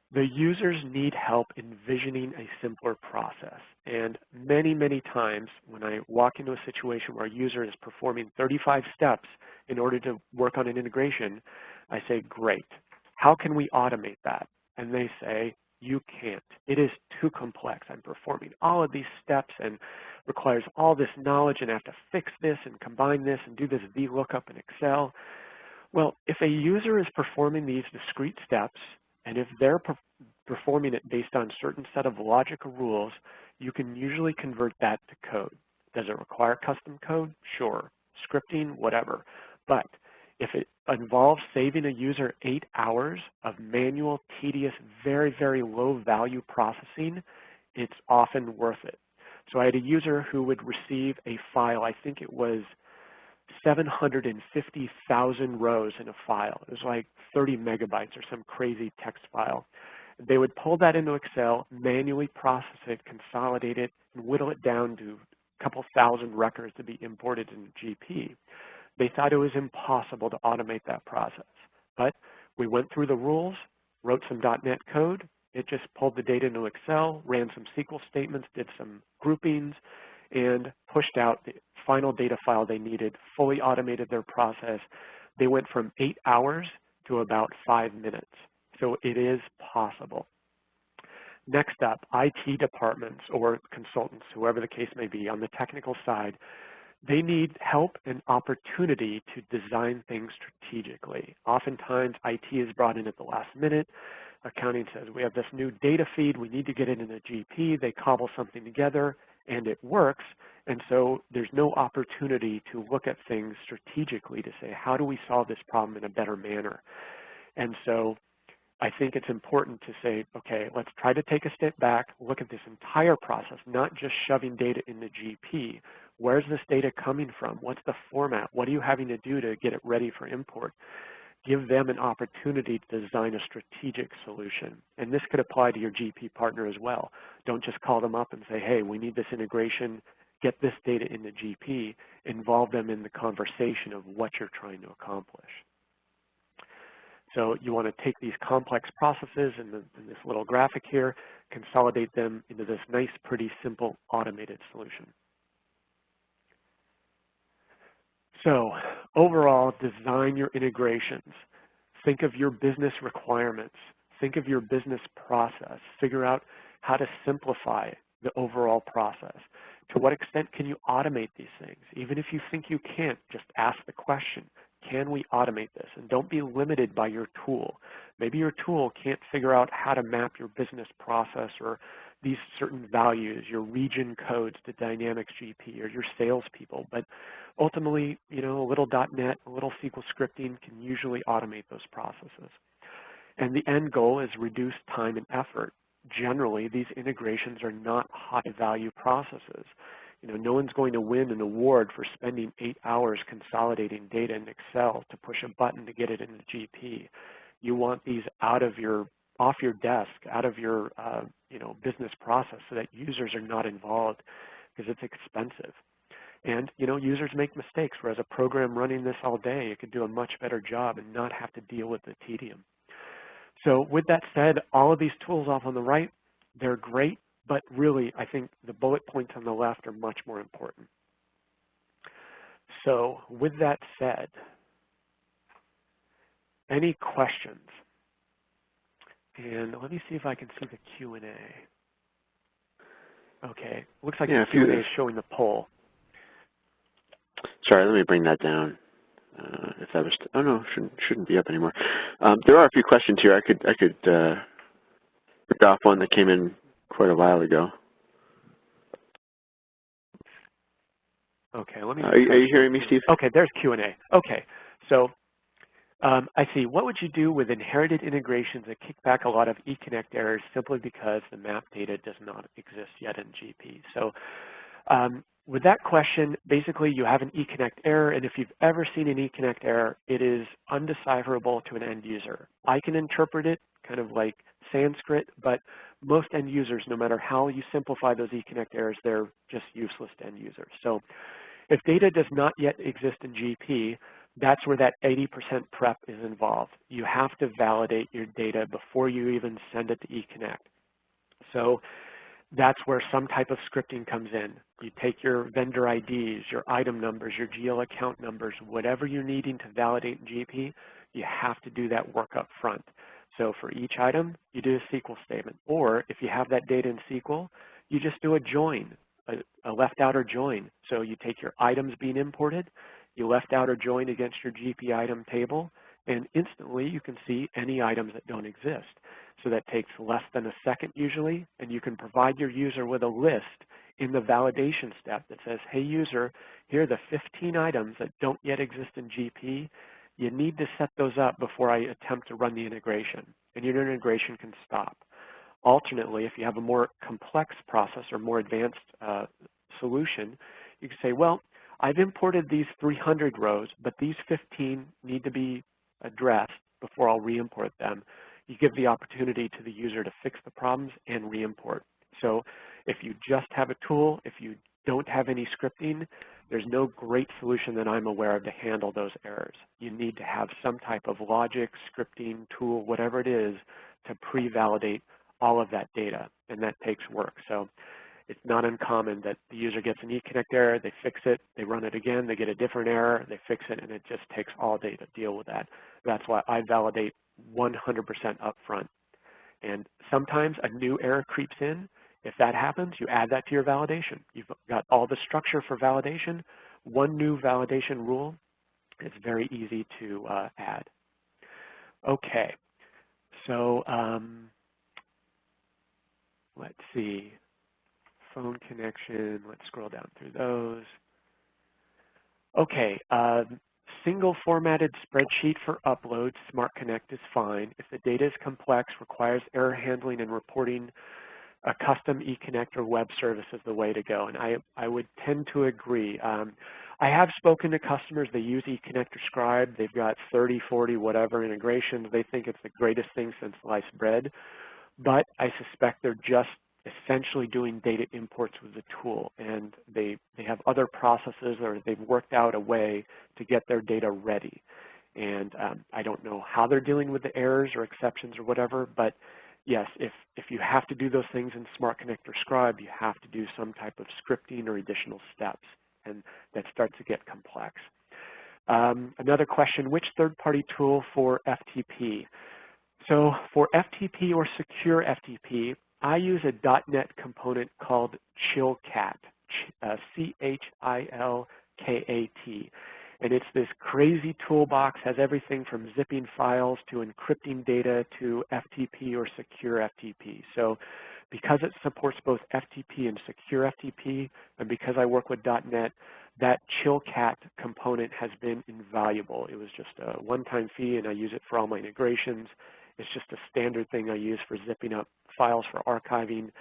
the users need help envisioning a simpler process. And many, many times when I walk into a situation where a user is performing 35 steps in order to work on an integration, I say, great. How can we automate that? And they say, you can't. It is too complex. I'm performing all of these steps and requires all this knowledge, and I have to fix this and combine this and do this VLOOKUP in Excel. Well, if a user is performing these discrete steps, and if they're performing it based on a certain set of logical rules, you can usually convert that to code. Does it require custom code? Sure. Scripting, whatever. But if it involves saving a user 8 hours of manual, tedious, very, very low value processing, it's often worth it. So I had a user who would receive a file, I think it was 750,000 rows in a file. It was like 30 megabytes or some crazy text file. They would pull that into Excel, manually process it, consolidate it, and whittle it down to a couple thousand records to be imported into GP. They thought it was impossible to automate that process. But we went through the rules, wrote some .NET code. It just pulled the data into Excel, ran some SQL statements, did some groupings, and pushed out the final data file they needed, fully automated their process. They went from 8 hours to about 5 minutes. So it is possible. Next up, IT departments or consultants, whoever the case may be, on the technical side, they need help and opportunity to design things strategically. Oftentimes, IT is brought in at the last minute. Accounting says, we have this new data feed, we need to get it in a GP. They cobble something together, and it works. And so there's no opportunity to look at things strategically to say, how do we solve this problem in a better manner? And so I think it's important to say, okay, let's try to take a step back, look at this entire process, not just shoving data in the GP. Where's this data coming from? What's the format? What are you having to do to get it ready for import? Give them an opportunity to design a strategic solution. And this could apply to your GP partner as well. Don't just call them up and say, hey, we need this integration, get this data in the GP, involve them in the conversation of what you're trying to accomplish. So you want to take these complex processes in this little graphic here, consolidate them into this nice, pretty simple automated solution. So overall, design your integrations. Think of your business requirements. Think of your business process. Figure out how to simplify the overall process. To what extent can you automate these things? Even if you think you can't, just ask the question. Can we automate this? And don't be limited by your tool. Maybe your tool can't figure out how to map your business process or these certain values, your region codes to Dynamics GP or your salespeople. But ultimately, a little .NET, a little SQL scripting can usually automate those processes. And the end goal is reduce time and effort. Generally, these integrations are not high-value processes. No one's going to win an award for spending 8 hours consolidating data in Excel to push a button to get it in the GP. You want these off your desk, out of your business process so that users are not involved because it's expensive. And, users make mistakes, whereas a program running this all day, it could do a much better job and not have to deal with the tedium. So with that said, all of these tools off on the right, they're great, but really I think the bullet points on the left are much more important. So with that said, any questions? And let me see if I can see the Q&A. Okay, looks like the Q&A is showing the poll. Sorry, let me bring that down. If that was, oh no, shouldn't be up anymore. There are a few questions here. I could pick off one that came in quite a while ago. Okay, let me. Are you hearing me, Steve? Okay, there's Q&A. Okay, so I see. What would you do with inherited integrations that kick back a lot of eConnect errors simply because the map data does not exist yet in GP? So with that question, basically you have an eConnect error, and if you've ever seen an eConnect error, it is undecipherable to an end user. I can interpret it kind of like Sanskrit, but most end users, no matter how you simplify those eConnect errors, they're just useless to end users. So if data does not yet exist in GP, that's where that 80% prep is involved. You have to validate your data before you even send it to eConnect. So that's where some type of scripting comes in. You take your vendor IDs, your item numbers, your GL account numbers, whatever you're needing to validate in GP, you have to do that work up front. So for each item, you do a SQL statement. Or if you have that data in SQL, you just do a join, a left outer join. So you take your items being imported, you left outer join against your GP item table, and instantly you can see any items that don't exist. So that takes less than a second usually, and you can provide your user with a list in the validation step that says, hey user, here are the 15 items that don't yet exist in GP. You need to set those up before I attempt to run the integration, and your integration can stop. Alternately, if you have a more complex process or more advanced solution, you can say, well, I've imported these 300 rows, but these 15 need to be addressed before I'll re-import them. You give the opportunity to the user to fix the problems and re-import. So if you just have a tool, if you don't have any scripting, there's no great solution that I'm aware of to handle those errors. You need to have some type of logic, scripting, tool, whatever it is, to pre-validate all of that data, and that takes work. So it's not uncommon that the user gets an eConnect error, they fix it, they run it again, they get a different error, they fix it, and it just takes all day to deal with that. That's why I validate 100% upfront. And sometimes a new error creeps in. If that happens, you add that to your validation. You've got all the structure for validation. One new validation rule is very easy to add. Okay, so let's see. Phone connection, let's scroll down through those. Okay, Single formatted spreadsheet for upload, Smart Connect is fine. If the data is complex, requires error handling and reporting, a custom eConnect or web service is the way to go. And I would tend to agree. I have spoken to customers. They use eConnect or Scribe. They've got 30, 40, whatever integrations. They think it's the greatest thing since sliced bread. But I suspect they're just essentially doing data imports with the tool. And they have other processes, or they've worked out a way to get their data ready. And I don't know how they're dealing with the errors or exceptions or whatever, but yes, if you have to do those things in Smart Connect or Scribe, you have to do some type of scripting or additional steps, and that starts to get complex. Another question, which third-party tool for FTP? So for FTP or secure FTP, I use a .NET component called Chilkat, C-H-I-L-K-A-T. And it's this crazy toolbox, has everything from zipping files to encrypting data to FTP or secure FTP. So because it supports both FTP and secure FTP, and because I work with .NET, that Chilkat component has been invaluable. It was just a one-time fee, and I use it for all my integrations. It's just a standard thing I use for zipping up files for archiving.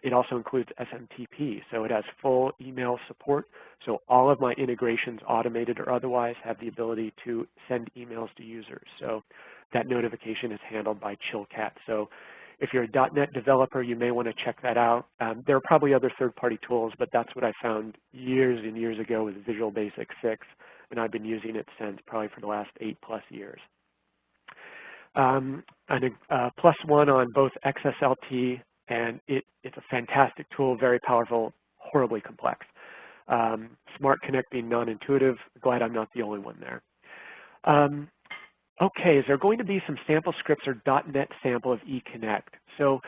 It also includes SMTP, so it has full email support. So all of my integrations, automated or otherwise, have the ability to send emails to users. So that notification is handled by Chilkat. So if you're a .NET developer, you may want to check that out. There are probably other third-party tools, but that's what I found years and years ago with Visual Basic 6, and I've been using it since, probably for the last 8+ years. And +1 on both XSLT, and it's a fantastic tool, very powerful, horribly complex. Smart Connect being non-intuitive, glad I'm not the only one there. Okay, is there going to be some sample scripts or .NET sample of eConnect? So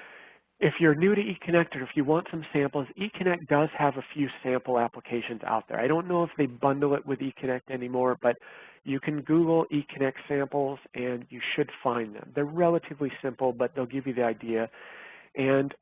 if you're new to eConnect or if you want some samples, eConnect does have a few sample applications out there. I don't know if they bundle it with eConnect anymore, but you can Google eConnect samples and you should find them. They're relatively simple, but they'll give you the idea. And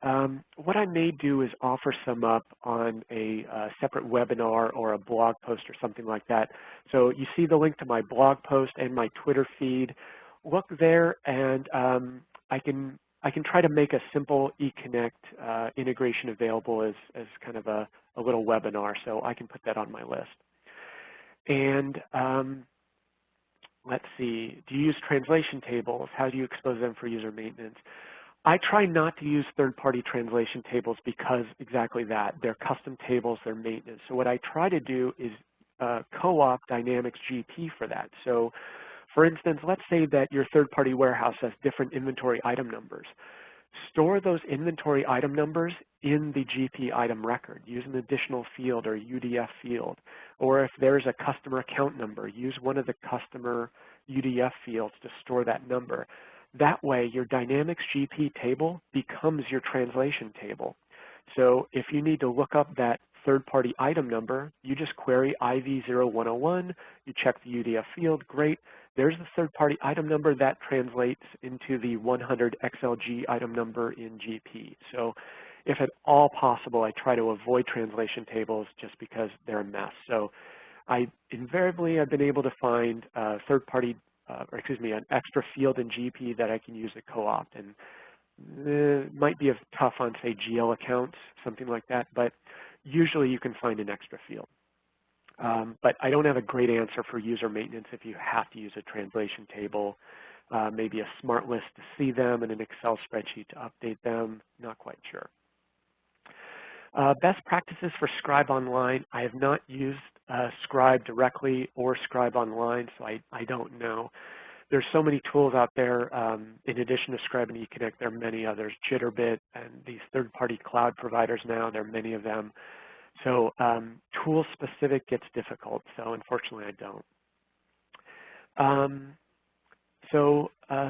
what I may do is offer some up on a separate webinar or a blog post or something like that. So you see the link to my blog post and my Twitter feed. Look there, and I can try to make a simple eConnect integration available as kind of a little webinar, so I can put that on my list. And let's see, do you use translation tables? How do you expose them for user maintenance? I try not to use third-party translation tables because exactly that. They're custom tables, they're maintenance. So what I try to do is co-opt Dynamics GP for that. So for instance, let's say that your third-party warehouse has different inventory item numbers. Store those inventory item numbers in the GP item record. Use an additional field or UDF field. Or if there's a customer account number, use one of the customer UDF fields to store that number. That way, your Dynamics GP table becomes your translation table. So if you need to look up that third-party item number, you just query IV0101, you check the UDF field, great. There's the third-party item number that translates into the 100 XLG item number in GP. So if at all possible, I try to avoid translation tables just because they're a mess. So invariably, I've been able to find third-party an extra field in GP that I can use to co-opt. And it might be tough on, say, GL accounts, something like that, but usually you can find an extra field. But I don't have a great answer for user maintenance if you have to use a translation table, maybe a smart list to see them and an Excel spreadsheet to update them. Not quite sure. Best practices for Scribe Online. I have not used Scribe directly or Scribe Online, so I don't know. There's so many tools out there. In addition to Scribe and eConnect, there are many others. Jitterbit and these third-party cloud providers now, there are many of them. So tool-specific gets difficult, so unfortunately I don't.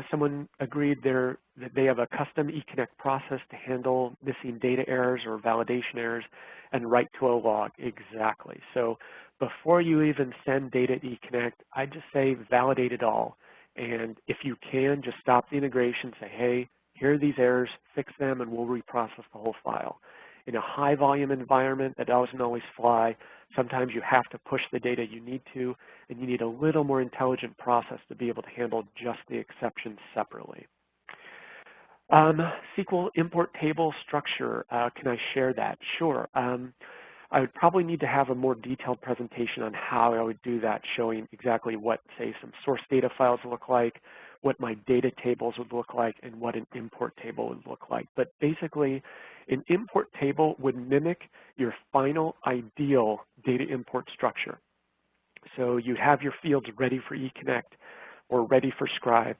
Someone agreed that they have a custom eConnect process to handle missing data errors or validation errors and write to a log. Exactly. So before you even send data to eConnect, I just say validate it all. And if you can, just stop the integration, say, hey, here are these errors, fix them, and we'll reprocess the whole file. in a high volume environment, that doesn't always fly. Sometimes you have to push the data you need to, and you need a little more intelligent process to be able to handle just the exceptions separately. SQL import table structure, can I share that? Sure. I would probably need to have a more detailed presentation on how I would do that, showing exactly what, say, some source data files look like, what my data tables would look like, and what an import table would look like. But basically, an import table would mimic your final ideal data import structure. So you have your fields ready for eConnect or ready for Scribe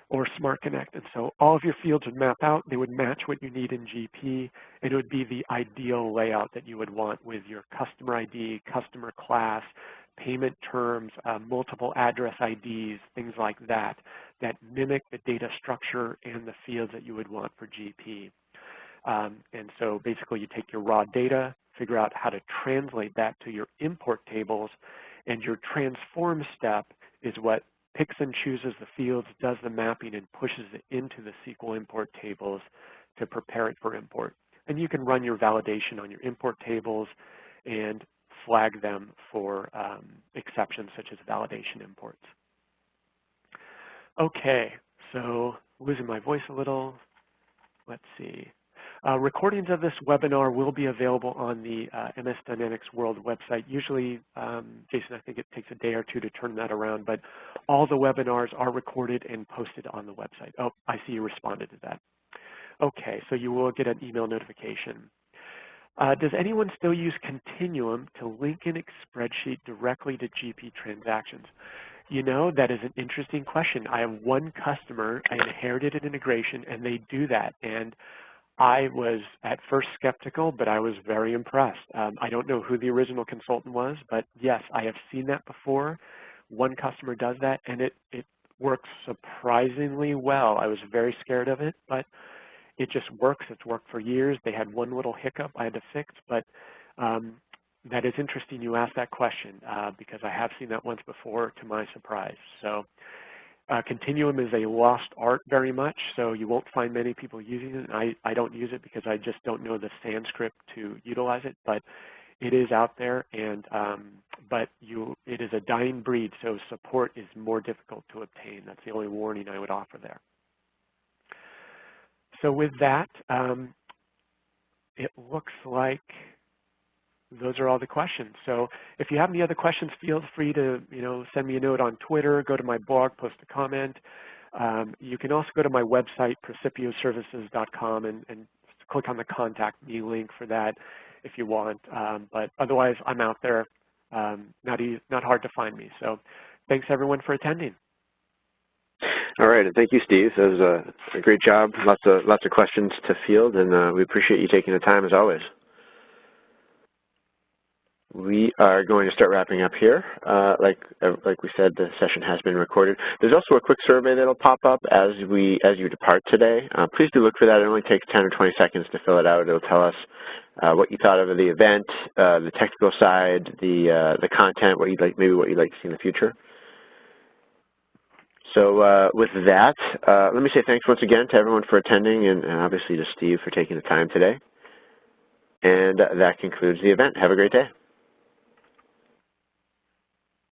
or Smart Connect. And so all of your fields would map out. They would match what you need in GP. And it would be the ideal layout that you would want with your customer ID, customer class, payment terms, multiple address IDs, things like that, that mimic the data structure and the fields that you would want for GP. And so basically you take your raw data, figure out how to translate that to your import tables, and your transform step is what picks and chooses the fields, does the mapping, and pushes it into the SQL import tables to prepare it for import. And you can run your validation on your import tables and flag them for exceptions such as validation imports. Okay, so losing my voice a little. Let's see. Recordings of this webinar will be available on the MS Dynamics World website. Usually, Jason, I think it takes a day or two to turn that around, but all the webinars are recorded and posted on the website. Oh, I see you responded to that. Okay, so you will get an email notification. Does anyone still use Continuum to link in a spreadsheet directly to GP transactions? You know, that is an interesting question. I have one customer, I inherited an integration, and they do that. And I was at first skeptical, but I was very impressed. I don't know who the original consultant was, but yes, I have seen that before. One customer does that, and it works surprisingly well. I was very scared of it, but it just works. It's worked for years. They had one little hiccup I had to fix, but that is interesting you asked that question because I have seen that once before to my surprise. So Continuum is a lost art very much, so you won't find many people using it. I don't use it because I just don't know the Sanskrit to utilize it, but it is out there, and it is a dying breed, so support is more difficult to obtain. That's the only warning I would offer there. So with that, it looks like those are all the questions. So if you have any other questions, feel free to send me a note on Twitter, go to my blog, post a comment. You can also go to my website, precipioservices.com, and click on the Contact Me link for that if you want. But otherwise, I'm out there, not hard to find me. So thanks, everyone, for attending. All right, and thank you, Steve. That was a great job. Lots of questions to field, and we appreciate you taking the time as always. We are going to start wrapping up here. Like we said, the session has been recorded. There's also a quick survey that'll pop up as you depart today. Please do look for that. It only takes 10 or 20 seconds to fill it out. It'll tell us what you thought of the event, the technical side, the content, maybe what you'd like to see in the future. So with that, let me say thanks once again to everyone for attending, and obviously to Steve for taking the time today. And that concludes the event. Have a great day.